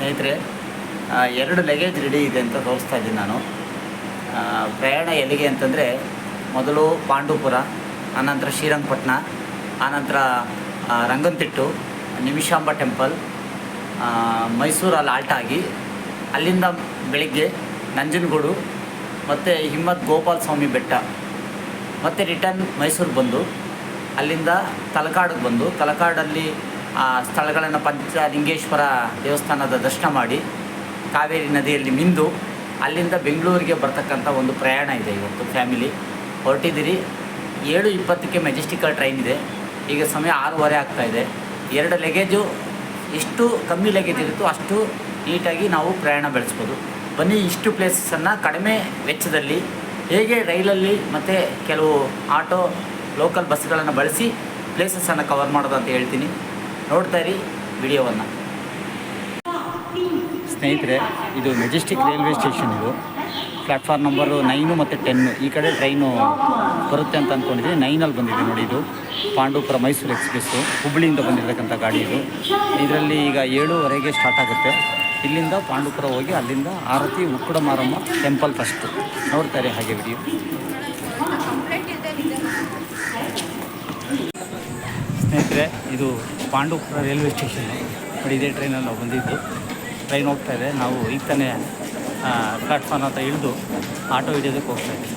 ಸ್ನೇಹಿತರೆ, 2 luggage ready ಇದೆ ಅಂತ ತೋರಿಸ್ತಾ ಇದ್ದೀನಿ ನಾನು. ಪ್ರಯಾಣ ಎಲ್ಲಿಗೆ ಅಂತಂದರೆ, ಮೊದಲು ಪಾಂಡವಪುರ, ಆನಂತರ ಶ್ರೀರಂಗಪಟ್ಟಣ, ಆನಂತರ ರಂಗನತಿಟ್ಟು, ನಿಮಿಷಾಂಬ ಟೆಂಪಲ್, ಮೈಸೂರಲ್ಲಿ ಆಲ್ಟ್ ಆಗಿ ಅಲ್ಲಿಂದ ಬೆಳಿಗ್ಗೆ ನಂಜನಗೂಡು ಮತ್ತು ಹಿಮ್ಮತ್ ಗೋಪಾಲ ಸ್ವಾಮಿ ಬೆಟ್ಟ, ಮತ್ತು ರಿಟರ್ನ್ ಮೈಸೂರು ಬಂದು ಅಲ್ಲಿಂದ ತಲಕಾಡಿಗೆ ಬಂದು ತಲಕಾಡಲ್ಲಿ ಸ್ಥಳಗಳನ್ನು ಪಂಚಲಿಂಗೇಶ್ವರ ದೇವಸ್ಥಾನದ ದರ್ಶನ ಮಾಡಿ ಕಾವೇರಿ ನದಿಯಲ್ಲಿ ಮಿಂದು ಅಲ್ಲಿಂದ ಬೆಂಗಳೂರಿಗೆ ಬರ್ತಕ್ಕಂಥ ಒಂದು ಪ್ರಯಾಣ ಇದೆ. ಇವತ್ತು ಫ್ಯಾಮಿಲಿ ಹೊರಟಿದ್ದೀರಿ. 7:20ಕ್ಕೆ ಮೆಜೆಸ್ಟಿಕಲ್ ಟ್ರೈನ್ ಇದೆ. ಈಗ ಸಮಯ 6:30 ಆಗ್ತಾಯಿದೆ. 2 ಲಗೇಜು ಎಷ್ಟು ಕಮ್ಮಿ ಲಗೇಜ್ ಇರುತ್ತೋ ಅಷ್ಟು ನೀಟಾಗಿ ನಾವು ಪ್ರಯಾಣ ಬೆಳೆಸ್ಬೋದು. ಬನ್ನಿ, ಇಷ್ಟು ಪ್ಲೇಸಸನ್ನು ಕಡಿಮೆ ವೆಚ್ಚದಲ್ಲಿ ಹೇಗೆ ರೈಲಲ್ಲಿ ಮತ್ತು ಕೆಲವು ಆಟೋ ಲೋಕಲ್ ಬಸ್ಗಳನ್ನು ಬಳಸಿ ಪ್ಲೇಸಸನ್ನು ಕವರ್ ಮಾಡೋದು ಅಂತ ಹೇಳ್ತೀನಿ. ನೋಡ್ತಾ ಇರಿ ವಿಡಿಯೋವನ್ನು. ಸ್ನೇಹಿತರೆ, ಇದು ಮೆಜೆಸ್ಟಿಕ್ ರೈಲ್ವೆ ಸ್ಟೇಷನ್. ಇದು ಪ್ಲ್ಯಾಟ್ಫಾರ್ಮ್ ನಂಬರು 9 ಮತ್ತು 10. ಈ ಕಡೆ ಟ್ರೈನು ಬರುತ್ತೆ ಅಂತ ಅಂದ್ಕೊಂಡಿದ್ದೀನಿ. 9ಅಲ್ಲಿ ಬಂದಿದೆ ನೋಡಿ. ಇದು ಪಾಂಡವಪುರ ಮೈಸೂರು ಎಕ್ಸ್ಪ್ರೆಸ್ಸು, ಹುಬ್ಬಳ್ಳಿಯಿಂದ ಬಂದಿರತಕ್ಕಂಥ ಗಾಡಿ ಇದು. ಇದರಲ್ಲಿ ಈಗ 7:30ಗೆ ಸ್ಟಾರ್ಟ್ ಆಗುತ್ತೆ. ಇಲ್ಲಿಂದ ಪಾಂಡವಪುರ ಹೋಗಿ ಅಲ್ಲಿಂದ ಆರತಿ ಉಕ್ಕಡ ಮಾರಮ್ಮ ಟೆಂಪಲ್ ಫಸ್ಟು ನೋಡ್ತಾರೆ. ಹಾಗೆ ವಿಡಿಯೋ. ಸ್ನೇಹಿತರೆ, ಇದು ಪಾಂಡವಪುರ ರೈಲ್ವೆ ಸ್ಟೇಷನ್ನು ನೋಡಿ. ಇದೇ ಟ್ರೈನಲ್ಲಿ ನಾವು ಬಂದಿದ್ದು. ಟ್ರೈನ್ ಹೋಗ್ತಾ ಇದೆ. ನಾವು ಈಗ ತಾನೇ ಪ್ಲ್ಯಾಟ್ಫಾರ್ಮ್ ಅಂತ ಇಳಿದು ಆಟೋ ಹಿಡಿಯೋದಕ್ಕೆ ಹೋಗ್ತಾ ಇದ್ದೀವಿ.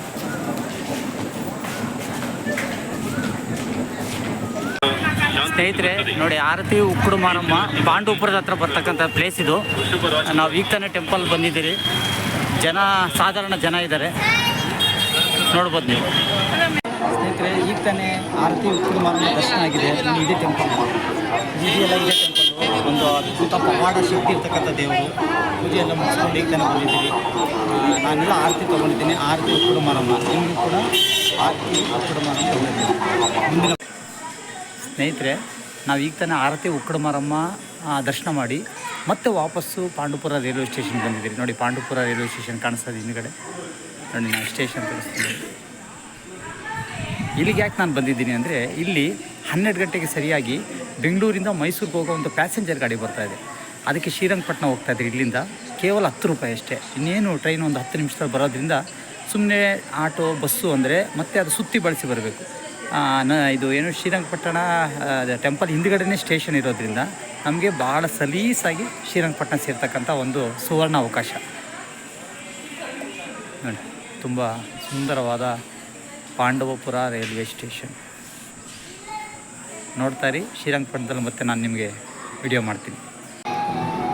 ಸ್ನೇಹಿತರೆ ನೋಡಿ, ಆರತಿ ಉಕ್ಕಡು ಮಾರಮ್ಮ ಪಾಂಡವಪುರದ ಹತ್ರ ಬರ್ತಕ್ಕಂಥ ಪ್ಲೇಸ್ ಇದು. ನಾವು ಈಗ ತಾನೇ ಟೆಂಪಲ್ ಬಂದಿದ್ದೀರಿ. ಸಾಧಾರಣ ಜನ ಇದ್ದಾರೆ, ನೋಡ್ಬೋದು ನೀವು. ಸ್ನೇಹಿತರೆ, ಈಗ ತಾನೇ ಆರತಿ ಉಕ್ಕಡು ಮಾರಮ್ಮ ದರ್ಶನ ಆಗಿದೆ. ಇದೇ ಟೆಂಪಲ್, ಇದೆಯಲ್ಲ ಇದೇ ಟೆಂಪಲ್ಲು. ಒಂದು ಅದ್ಭುತ ಪವಾಡ ಶಕ್ತಿ ಇರ್ತಕ್ಕಂಥ ದೇವರು. ಪೂಜೆಯೆಲ್ಲ ಮುಗಿಸ್ಕೊಂಡು ಈಗ ತಾನೇ ಬಂದಿದ್ದೀರಿ. ನಾನೆಲ್ಲ ಆರತಿ ತೊಗೊಂಡಿದ್ದೀನಿ. ಆರತಿ ಉಕ್ಕಡು ಮಾರಮ್ಮ, ನಿಮಗೂ ಕೂಡ ಆರತಿ ಉಕ್ಕಡು ಮಾರಮ್ಮ ತೊಗೊಂಡಿದ್ದೀನಿ. ಮುಂದಿನ ಸ್ನೇಹಿತರೆ, ನಾವು ಈಗ ತಾನೇ ಆರತಿ ಉಕ್ಕಡ ಮಾರಮ್ಮ ದರ್ಶನ ಮಾಡಿ ಮತ್ತೆ ವಾಪಸ್ಸು ಪಾಂಡವಪುರ ರೈಲ್ವೆ ಸ್ಟೇಷನ್ ಬಂದಿದ್ದೀರಿ. ನೋಡಿ, ಪಾಂಡವಪುರ ರೈಲ್ವೆ ಸ್ಟೇಷನ್ ಕಾಣಿಸ್ತದೆ ಹಿಂದ್ಗಡೆ ನೋಡಿ. ನಾನು ಸ್ಟೇಷನ್ ತೋರಿಸ್ತೀನಿ. ಇಲ್ಲಿಗೆ ಯಾಕೆ ನಾನು ಬಂದಿದ್ದೀನಿ ಅಂದರೆ, ಇಲ್ಲಿ 12 ಗಂಟೆಗೆ ಸರಿಯಾಗಿ ಬೆಂಗಳೂರಿಂದ ಮೈಸೂರಿಗೆ ಹೋಗೋ ಒಂದು ಪ್ಯಾಸೆಂಜರ್ ಗಾಡಿ ಬರ್ತಾಯಿದೆ. ಅದಕ್ಕೆ ಶ್ರೀರಂಗಪಟ್ಟಣ ಹೋಗ್ತಾಯಿದ್ರಿ. ಇಲ್ಲಿಂದ ಕೇವಲ 10 ರೂಪಾಯಿ ಅಷ್ಟೇ. ಇನ್ನೇನು ಟ್ರೈನ್ ಒಂದು 10 ನಿಮಿಷದಲ್ಲಿ ಬರೋದ್ರಿಂದ ಸುಮ್ಮನೆ ಆಟೋ ಬಸ್ಸು ಅಂದರೆ ಮತ್ತೆ ಅದು ಸುತ್ತಿ ಬಳಸಿ ಬರಬೇಕು. ಇದು ಏನು ಶ್ರೀರಂಗಪಟ್ಟಣ ಟೆಂಪಲ್ ಹಿಂದ್ಗಡೆನೇ ಸ್ಟೇಷನ್ ಇರೋದ್ರಿಂದ ನಮಗೆ ಭಾಳ ಸಲೀಸಾಗಿ ಶ್ರೀರಂಗಪಟ್ಟಣ ಸೇರ್ತಕ್ಕಂಥ ಒಂದು ಸುವರ್ಣ ಅವಕಾಶ ನೋಡಿ. ತುಂಬ ಸುಂದರವಾದ ಪಾಂಡವಪುರ ರೈಲ್ವೆ ಸ್ಟೇಷನ್ ನೋಡ್ತಾ ಇರಿ. ಶ್ರೀರಂಗಪಟ್ಟಣದಲ್ಲಿ ಮತ್ತೆ ನಾನು ನಿಮಗೆ ವಿಡಿಯೋ ಮಾಡ್ತೀನಿ.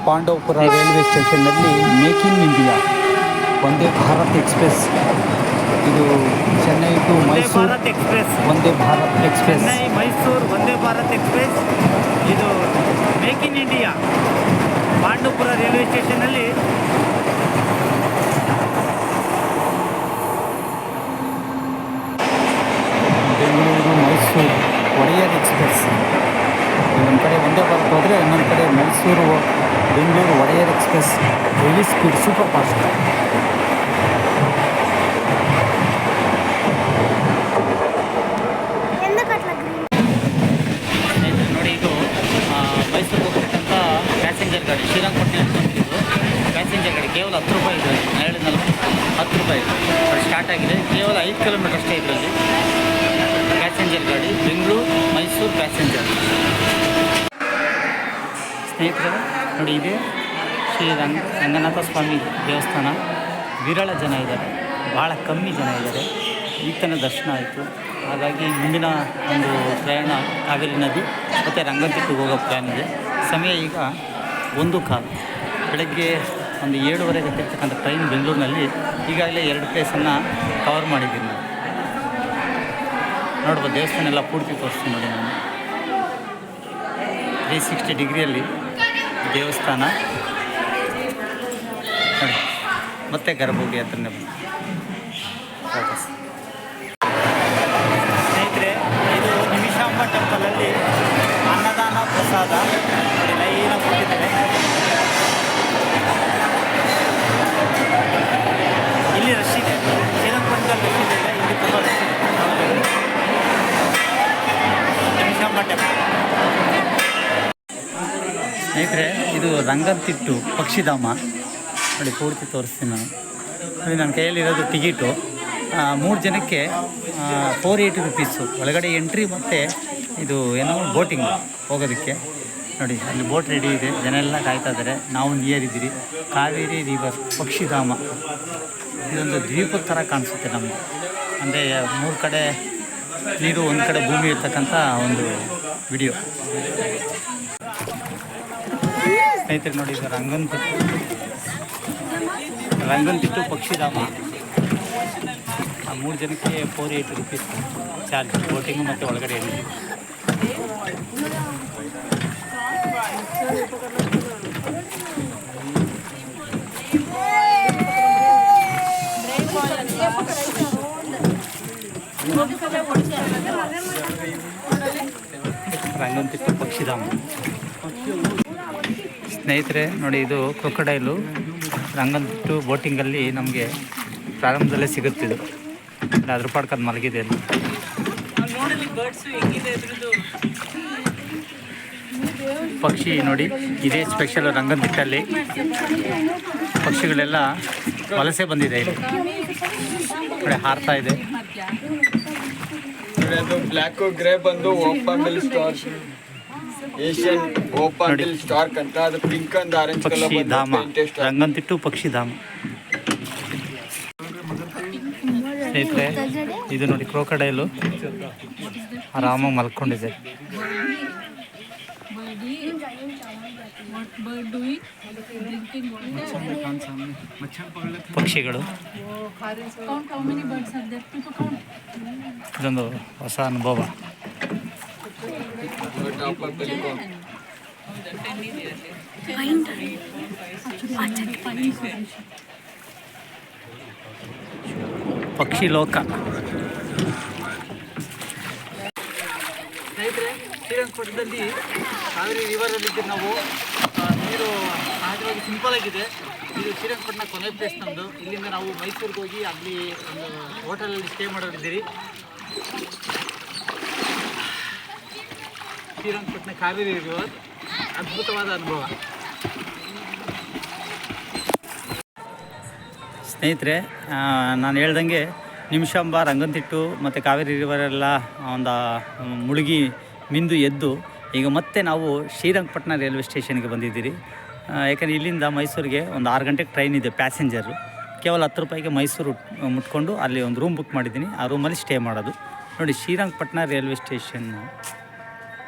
ಪಾಂಡವಪುರ ರೈಲ್ವೆ ಸ್ಟೇಷನ್ನಲ್ಲಿ make in India Vande Bharat express. ಇದು Chennai to Mysuru express, Vande Bharat express. Chennai Mysuru Vande Bharat express. ಇದು make in India Pandavapura railway ಸ್ಟೇಷನ್ನಲ್ಲಿ. ಬೆಂಗಳೂರು ಮೈಸೂರು ಒಡೆಯರ್ ಎಕ್ಸ್ಪ್ರೆಸ್. ಒಂದು ಕಡೆ ವಂದೇ ಭಾರತ್ ಹೋದರೆ ಇನ್ನೊಂದು ಕಡೆ Mysuru Bengaluru Wodeyar express. Heavy speed, super fast. ನೋಡಿ, ಇದು ಮೈಸೂರಿಗೆ ಹೋಗ್ತಕ್ಕಂಥ ಪ್ಯಾಸೆಂಜರ್ ಗಾಡಿ. ಶ್ರೀರಂಗಪಟ್ಟಣ ಬಂದಿದ್ದು ಪ್ಯಾಸೆಂಜರ್ ಗಾಡಿ. ಕೇವಲ 10 ರೂಪಾಯಿ ಇದೆ. ನಾನು ಹೇಳಿದ್ನಲ್ಲ, 10 ರೂಪಾಯಿ ಅದು ಸ್ಟಾರ್ಟ್ ಆಗಿದೆ. ಕೇವಲ 5 ಕಿಲೋಮೀಟರ್ ಅಷ್ಟೇ ಇದರಲ್ಲಿ. ಪ್ಯಾಸೆಂಜರ್ ಗಾಡಿ, ಬೆಂಗಳೂರು ಮೈಸೂರು ಪ್ಯಾಸೆಂಜರ್. ಸ್ನೇಹಿತರೆ ನೋಡಿ, ಇದೆ ರಂಗನಾಥ ಸ್ವಾಮಿ ದೇವಸ್ಥಾನ. ವಿರಳ ಜನ ಇದ್ದಾರೆ, ಭಾಳ ಕಮ್ಮಿ ಜನ ಇದ್ದಾರೆ. ಈಗ ತಾನೇ ದರ್ಶನ ಆಯಿತು. ಹಾಗಾಗಿ ಮುಂದಿನ ಒಂದು ಪ್ರಯಾಣ ಕಾವೇರಿ ನದಿ ಮತ್ತು ರಂಗನತಿಟ್ಟಿಗೆ ಹೋಗೋ ಪ್ಲ್ಯಾನ್ ಇದೆ. ಸಮಯ ಈಗ 1:15. ಬೆಳಗ್ಗೆ ಒಂದು 7:30 ಇರ್ತಕ್ಕಂಥ ಟ್ರೈನ್ ಬೆಂಗಳೂರಿನಲ್ಲಿ ಈಗಾಗಲೇ 2 ಪ್ಲೇಸನ್ನು ಕವರ್ ಮಾಡಿದ್ದೀನಿ ನಾನು. ನೋಡ್ಬೋದು, ದೇವಸ್ಥಾನ ಎಲ್ಲ ಪೂರ್ತಿ ತೋರಿಸ್ತೀನಿ ನೋಡಿ. ನಾನು 360 ಡಿಗ್ರಿಯಲ್ಲಿ ದೇವಸ್ಥಾನ ನೋಡಿ. ಮತ್ತೆ ಗರ್ಭಗುಡಿ ಹತ್ರನೇ ಬಂದು ವಾಪಸ್. ಸ್ನೇಹಿತರೆ, ಇದು ನಿಮಿಷಾಂಬ ಟೆಂಪಲಲ್ಲಿ ಅನ್ನದಾನ ಪ್ರಸಾದ ನೋಡಿ. ಲೈನಾಗಿ ಕೊಟ್ಟಿದ್ದಾರೆ. ಇಲ್ಲಿ ರಶ್ ಇದೆ. ಶ್ರೀರಂಗಪಟ್ಟಣದಲ್ಲಿ ರಶ್ ಇದೆ. ಇಲ್ಲಿ ತುಂಬ ರಶ್ ಇದೆ. ನಿಮಿಷಾಂಬ ಟೆಂಪಲ್. ಸ್ನೇಹಿತರೆ, ಇದು ರಂಗನತಿಟ್ಟು ಪಕ್ಷಿಧಾಮ ನೋಡಿ, ಪೂರ್ತಿ ತೋರಿಸ್ತೀನಿ ನಾನು. ನೋಡಿ, ನನ್ನ ಕೈಯಲ್ಲಿರೋದು ಟಿಕೆಟು 3 ಜನಕ್ಕೆ 480 ರುಪೀಸು. ಒಳಗಡೆ ಎಂಟ್ರಿ ಮತ್ತು ಇದು ಏನೋ ಬೋಟಿಂಗ್ ಹೋಗೋದಕ್ಕೆ. ನೋಡಿ, ಅಲ್ಲಿ ಬೋಟ್ ರೆಡಿ ಇದೆ, ಜನ ಎಲ್ಲ ಕಾಯ್ತಾ ಇದ್ದಾರೆ. ನಾವು ನಿಯರ್ ಇದ್ದೀರಿ. ಕಾವೇರಿ ರಿವರ್ ಪಕ್ಷಿಧಾಮ. ಇದೊಂದು ದ್ವೀಪದ ಥರ ಕಾಣಿಸುತ್ತೆ ನಮಗೆ. ಅಂದರೆ 3 ಕಡೆ ನೀರು, ಒಂದು ಕಡೆ ಭೂಮಿ ಇರ್ತಕ್ಕಂಥ ಒಂದು ವಿಡಿಯೋ. ಸ್ನೇಹಿತರೆ ನೋಡಿ, ಇದು ರಂಗನತಿಟ್ಟು ಪಕ್ಷಿಧಾಮ. 3 ಜನಕ್ಕೆ 480 ರುಪೀಸ್ ಚಾರ್ಜ್, ಬೋಟಿಂಗು ಮತ್ತು ಒಳಗಡೆ ಎಂಟ್ರಿ. ರಂಗನತಿಟ್ಟು ಪಕ್ಷಿಧಾಮ. ಸ್ನೇಹಿತರೆ ನೋಡಿ, ಇದು ಕ್ರೊಕೊಡೈಲು. ರಂಗನತಿಟ್ಟು ಬೋಟಿಂಗಲ್ಲಿ ನಮಗೆ ಪ್ರಾರಂಭದಲ್ಲೇ ಸಿಗುತ್ತಿದ್ದು. ಅದ್ರ ಪಾಡ್ಕಂದು ಮಲಗಿದೆ ಅಲ್ಲಿ. ಪಕ್ಷಿ ನೋಡಿ, ಇದೇ ಸ್ಪೆಷಲ್ ರಂಗನತಿಟ್ಟಲ್ಲಿ. ಪಕ್ಷಿಗಳೆಲ್ಲ ವಲಸೆ ಬಂದಿದೆ ಇಲ್ಲಿ. ಕಡೆ ಹಾರ್ತಾ ಇದೆ. ಬ್ಲ್ಯಾಕ್ ಗ್ರೇ ಬಂದು open Starc, Asian open Starc ಅಂತ. ಅದು ಪಿಂಕ್ ಅಂಡ್ ಆರೆಂಜ್ ಕಲರ್ ಪಕ್ಷಿಧಾಮ, ರಂಗನತಿಟ್ಟು ಪಕ್ಷಿಧಾಮ. ಸ್ನೇಹಿತರೆ, ಇದು ನೋಡಿ ಕ್ರೊಕೊಡೈಲು ಆರಾಮಾಗಿ ಮಲ್ಕೊಂಡಿದೆ. ಪಕ್ಷಿಗಳು. ಇದೊಂದು ಹೊಸ ಅನುಭವ. ಪಕ್ಷಿ ಲೋಕ. ಸ್ನೇಹಿತರೆ, ಶ್ರೀರಂಗಪಟ್ಟಣದಲ್ಲಿ ಕಾವೇರಿ ರಿವರಲ್ಲಿದ್ದು ನಾವು. ನೀರು ಸಹಜವಾಗಿ ಸಿಂಪಲ್ ಆಗಿದೆ. ಇದು ಶ್ರೀರಂಗಪಟ್ಟಣ ಕೊನೆ ಪ್ಲೇಸ್ ನಮ್ಮದು. ಇಲ್ಲಿಂದ ನಾವು ಮೈಸೂರಿಗೆ ಹೋಗಿ ಅಲ್ಲಿ ಒಂದು ಹೋಟೆಲಲ್ಲಿ ಸ್ಟೇ ಮಾಡೋರಿದ್ದೀರಿ. ಶ್ರೀರಂಗಪಟ್ಟಣ ಕಾವೇರಿ ರಿವರ್ ಅದ್ಭುತವಾದ ಅನುಭವ. ಸ್ನೇಹಿತರೆ, ನಾನು ಹೇಳ್ದಂಗೆ ನಿಮಿಷಾಂಬ, ರಂಗನತಿಟ್ಟು ಮತ್ತು ಕಾವೇರಿ ರಿವರೆಲ್ಲ ಒಂದು ಮುಳುಗಿ ಮಿಂದು ಎದ್ದು ಈಗ ಮತ್ತೆ ನಾವು ಶ್ರೀರಂಗಪಟ್ಟಣ ರೈಲ್ವೆ ಸ್ಟೇಷನ್ಗೆ ಬಂದಿದ್ದೀರಿ. ಯಾಕಂದರೆ ಇಲ್ಲಿಂದ ಮೈಸೂರಿಗೆ ಒಂದು 6 ಗಂಟೆಗೆ ಟ್ರೈನ್ ಇದೆ ಪ್ಯಾಸೆಂಜರು. ಕೇವಲ 10 ರೂಪಾಯಿಗೆ ಮೈಸೂರು ಮುಟ್ಕೊಂಡು ಅಲ್ಲಿ ಒಂದು ರೂಮ್ ಬುಕ್ ಮಾಡಿದ್ದೀನಿ. ಆ ರೂಮಲ್ಲಿ ಸ್ಟೇ ಮಾಡೋದು. ನೋಡಿ, ಶ್ರೀರಂಗಪಟ್ಟಣ ರೈಲ್ವೆ ಸ್ಟೇಷನ್ನು.